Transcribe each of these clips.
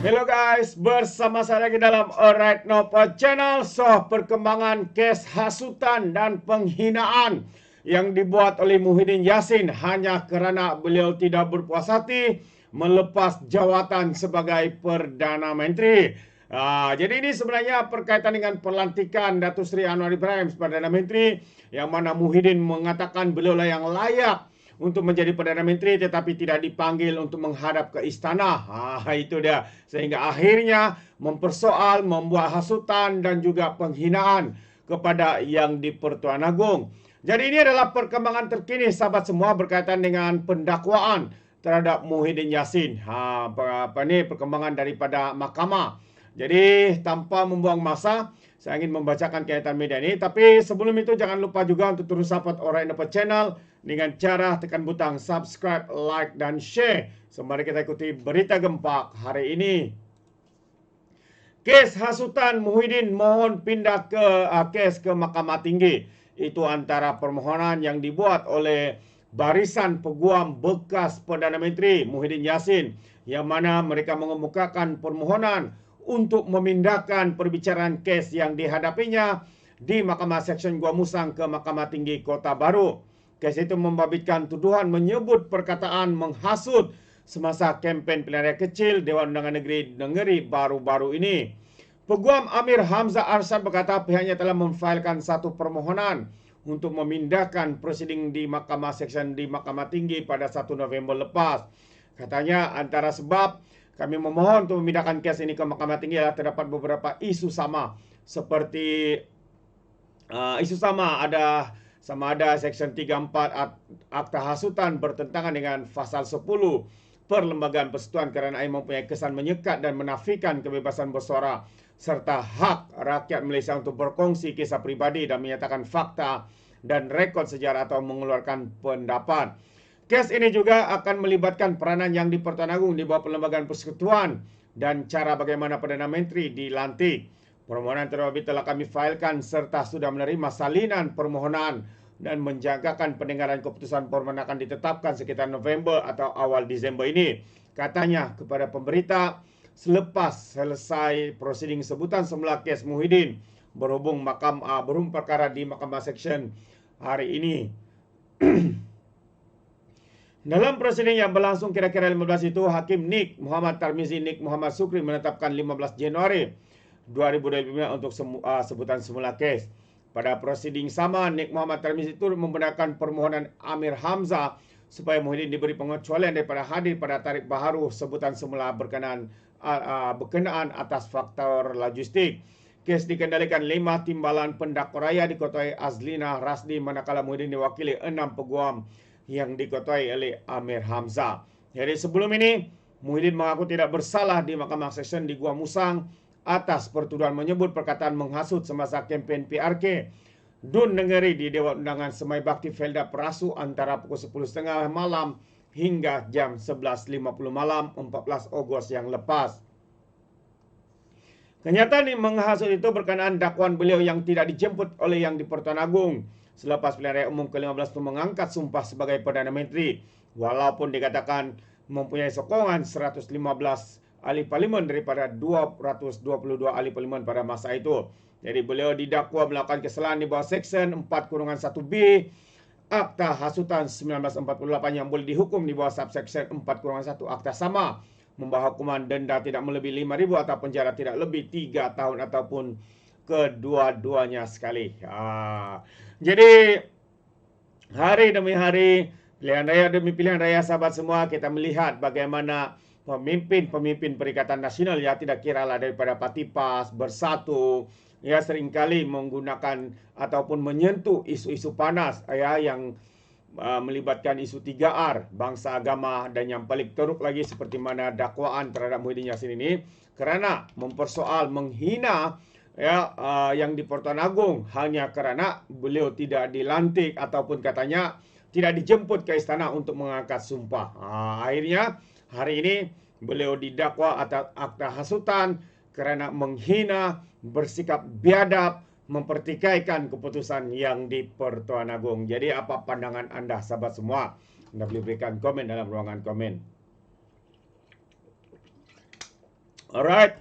Hello guys, bersama saya lagi dalam Alright Nopo Channel. Perkembangan kes hasutan dan penghinaan yang dibuat oleh Muhyiddin Yassin hanya kerana beliau tidak berpuas hati melepas jawatan sebagai Perdana Menteri. Jadi ini sebenarnya berkaitan dengan pelantikan Datuk Seri Anwar Ibrahim sebagai Perdana Menteri, yang mana Muhyiddin mengatakan beliau lah yang layak untuk menjadi Perdana Menteri tetapi tidak dipanggil untuk menghadap ke istana. Itu dia. Sehingga akhirnya mempersoal, membuat hasutan dan juga penghinaan kepada yang di-Pertuan Agong. Jadi ini adalah perkembangan terkini sahabat semua berkaitan dengan pendakwaan terhadap Muhyiddin Yassin. Perkembangan daripada mahkamah. Jadi tanpa membuang masa, saya ingin membacakan kaitan media ini. Tapi sebelum itu jangan lupa juga untuk terus support Alright Nopo Channel dengan cara tekan butang subscribe, like, dan share. Mari kita ikuti berita gempak hari ini. Kes hasutan Muhyiddin mohon pindah ke kes ke Mahkamah Tinggi. Itu antara permohonan yang dibuat oleh barisan peguam bekas Perdana Menteri Muhyiddin Yassin, yang mana mereka mengemukakan permohonan untuk memindahkan perbicaraan kes yang dihadapinya di Mahkamah Seksyen Gua Musang ke Mahkamah Tinggi Kota Baru. Kes itu membabitkan tuduhan menyebut perkataan menghasut semasa kempen pilihan raya kecil Dewan Undangan Negeri baru-baru ini. Peguam Amir Hamzah Arsyad berkata pihaknya telah memfailkan satu permohonan untuk memindahkan prosiding di Mahkamah Seksyen di Mahkamah Tinggi pada 1 November lepas. Katanya antara sebab kami memohon untuk memindahkan kes ini ke Mahkamah Tinggi adalah terdapat beberapa isu sama. Seperti isu sama ada Seksyen 34 Akta Hasutan bertentangan dengan Pasal 10 Perlembagaan Persekutuan kerana ia mempunyai kesan menyekat dan menafikan kebebasan bersuara serta hak rakyat Malaysia untuk berkongsi kisah pribadi dan menyatakan fakta dan rekod sejarah atau mengeluarkan pendapat. Kes ini juga akan melibatkan peranan yang di-Pertuan Agong di bawah Perlembagaan Persekutuan dan cara bagaimana Perdana Menteri dilantik. Permohonan terbabit telah kami failkan serta sudah menerima salinan permohonan dan menjangkakan pendengaran keputusan permohonan akan ditetapkan sekitar November atau awal Disember ini. Katanya kepada pemberita selepas selesai prosiding sebutan semula kes Muhyiddin berhubung perkara di Mahkamah Seksyen hari ini. Dalam prosiding yang berlangsung kira-kira 15 itu, Hakim Nik Muhammad Tarmizi Nik Muhammad Sukri menetapkan 15 Januari 2025 untuk sebutan semula kes. Pada prosiding sama, Nik Muhammad Tarmizi itu membenarkan permohonan Amir Hamzah supaya Muhyiddin diberi pengecualian daripada hadir pada tarikh baharu sebutan semula berkenaan atas faktor logistik. Kes dikendalikan 5 timbalan pendakwa raya diketuai Azlina Rasdi, manakala Muhyiddin diwakili 6 peguam yang diketuai oleh Amir Hamzah. Jadi sebelum ini, Muhyiddin mengaku tidak bersalah di Mahkamah Seksyen di Gua Musang atas pertuduhan menyebut perkataan menghasut semasa kempen PRK Dun Negeri di Dewan Undangan Semai Bakti Felda Perasu antara pukul 10.30 malam hingga jam 11.50 malam 14 Ogos yang lepas. Kenyataan menghasut itu berkenaan dakwaan beliau yang tidak dijemput oleh yang di-Pertuan Agong selepas pilihan raya umum ke-15 itu mengangkat sumpah sebagai Perdana Menteri, walaupun dikatakan mempunyai sokongan 115 ahli parlimen daripada 222 ahli parlimen pada masa itu. Jadi beliau didakwa melakukan kesalahan di bawah Seksyen 4-1B Akta Hasutan 1948 yang boleh dihukum di bawah Subseksyen 4-1 Akta sama, membawa hukuman denda tidak melebihi 5,000 atau penjara tidak lebih 3 tahun ataupun kedua-duanya sekali. Jadi hari demi hari, pilihan raya demi pilihan raya, sahabat semua, kita melihat bagaimana pemimpin-pemimpin Perikatan Nasional, ya tidak kiralah daripada Parti PAS, Bersatu, ya seringkali menggunakan ataupun menyentuh isu-isu panas ya yang melibatkan isu 3R, bangsa, agama, dan yang paling teruk lagi seperti mana dakwaan terhadap Muhyiddin Yassin ini kerana mempersoal, menghina yang di-Pertuan Agong hanya kerana beliau tidak dilantik ataupun katanya tidak dijemput ke istana untuk mengangkat sumpah. Akhirnya hari ini beliau didakwa atas akta hasutan kerana menghina, bersikap biadab, mempertikaikan keputusan yang di-Pertuan Agong. Jadi apa pandangan anda sahabat semua? Anda boleh berikan komen dalam ruangan komen. Alright.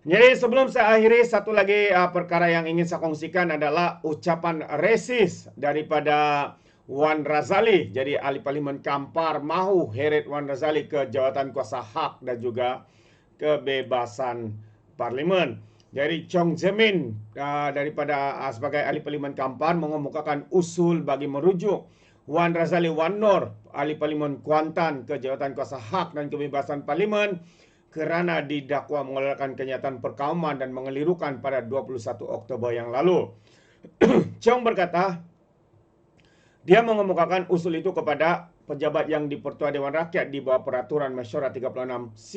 Jadi sebelum saya akhiri, satu lagi perkara yang ingin saya kongsikan adalah ucapan resis daripada Wan Razali. Jadi ahli parlimen Kampar mahu heret Wan Razali ke jawatan kuasa hak dan juga kebebasan parlimen. Jadi Chong Zemin daripada sebagai ahli parlimen Kampar mengemukakan usul bagi merujuk Wan Razali Wan Nor, ahli parlimen Kuantan ke jawatan kuasa hak dan kebebasan parlimen kerana didakwa mengadakan kenyataan perkauman dan mengelirukan pada 21 Oktober yang lalu. Chong berkata, dia mengemukakan usul itu kepada pejabat yang di Pertua Dewan Rakyat di bawah peraturan mesyuarat 36C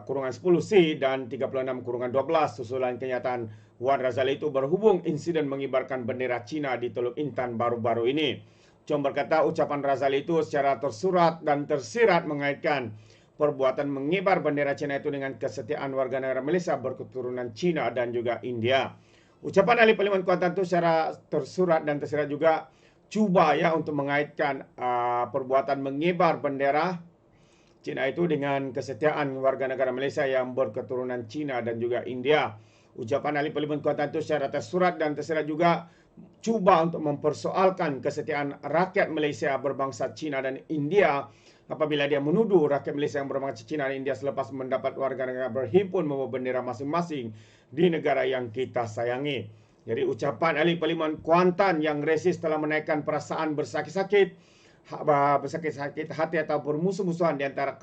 kurungan 10C dan 36 kurungan 12 susulan kenyataan Wan Razali itu berhubung insiden mengibarkan bendera Cina di Teluk Intan baru-baru ini. Chong berkata ucapan Razali itu secara tersurat dan tersirat mengaitkan perbuatan mengibar bendera Cina itu dengan kesetiaan warga negara Malaysia berketurunan Cina dan juga India. Ucapan ahli parlimen Kuantan itu secara tersurat dan tersirat juga cuba ya untuk mengaitkan perbuatan mengibar bendera Cina itu dengan kesetiaan warga negara Malaysia yang berketurunan Cina dan juga India. Ucapan ahli parlimen Kuantan itu secara tersurat dan tersirat juga cuba untuk mempersoalkan kesetiaan rakyat Malaysia berbangsa Cina dan India apabila dia menuduh rakyat Malaysia yang berbangsa Cina dan India selepas mendapat warga negara berhimpun membawa bendera masing-masing di negara yang kita sayangi. Jadi ucapan ahli parlimen Kuantan yang resis telah menaikkan perasaan bersakit-sakit hati atau bermusuh-musuhan di antara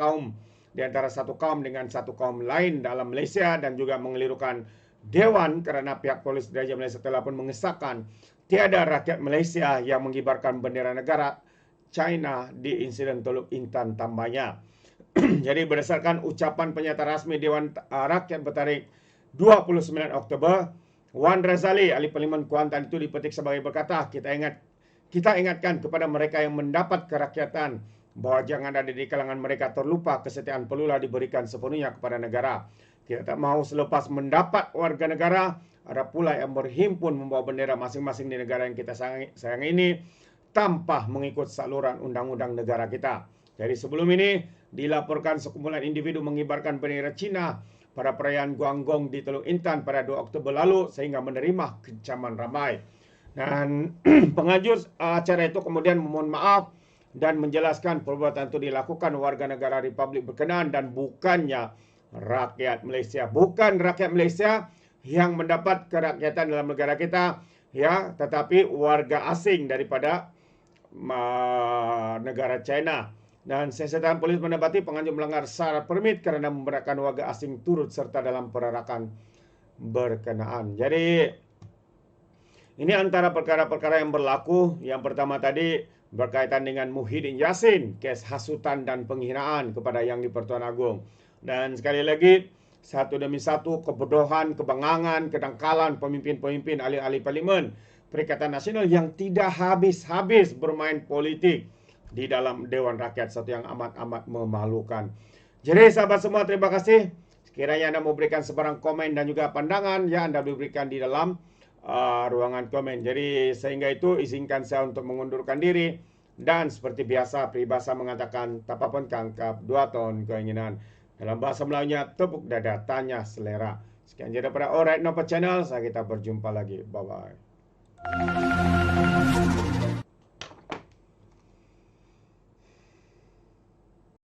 satu kaum dengan satu kaum lain dalam Malaysia dan juga mengelirukan Dewan kerana pihak polis Diraja Malaysia telah pun mengesahkan tiada rakyat Malaysia yang mengibarkan bendera negara China di insiden Teluk Intan tambahnya. Jadi berdasarkan ucapan pernyataan rasmi Dewan Rakyat bertarikh 29 Oktober, Wan Razali, ahli parlimen Kuantan itu dipetik sebagai berkata, kita ingatkan kepada mereka yang mendapat kerakyatan bahawa jangan ada di kalangan mereka terlupa kesetiaan perlulah diberikan sepenuhnya kepada negara. Kita tak mahu selepas mendapat warga negara, ada pula yang berhimpun membawa bendera masing-masing di negara yang kita sayangi ini tanpa mengikut saluran undang-undang negara kita. Jadi sebelum ini dilaporkan sekumpulan individu mengibarkan bendera Cina pada perayaan Guanggong di Teluk Intan pada 2 Oktober lalu sehingga menerima kecaman ramai. Dan pengajuh acara itu kemudian memohon maaf dan menjelaskan perbuatan itu dilakukan warga negara Republik berkenaan dan bukannya rakyat Malaysia. Bukan rakyat Malaysia yang mendapat kerakyatan dalam negara kita, ya, tetapi warga asing daripada negara China. Dan siasatan polis mendapati penganjur melanggar syarat permit kerana memberatkan warga asing turut serta dalam perarakan berkenaan. Jadi ini antara perkara-perkara yang berlaku. Yang pertama tadi berkaitan dengan Muhyiddin Yassin, kes hasutan dan penghinaan kepada Yang di-Pertuan Agong. Dan sekali lagi, satu demi satu kebodohan, kebangangan, kedangkalan pemimpin-pemimpin ahli-ahli parlimen Perikatan Nasional yang tidak habis-habis bermain politik di dalam Dewan Rakyat, satu yang amat-amat memalukan. Jadi sahabat semua, terima kasih. Sekiranya anda mau berikan sebarang komen dan juga pandangan, ya anda boleh berikan di dalam ruangan komen. Jadi sehingga itu izinkan saya untuk mengundurkan diri. Dan seperti biasa, peribahasa mengatakan, tak apa-pun kangkap 2 ton keinginan. Dalam bahasa Melayunya, tepuk dada, tanya selera. Sekian je daripada Alright Nopa Channel. Kita berjumpa lagi. Bye-bye.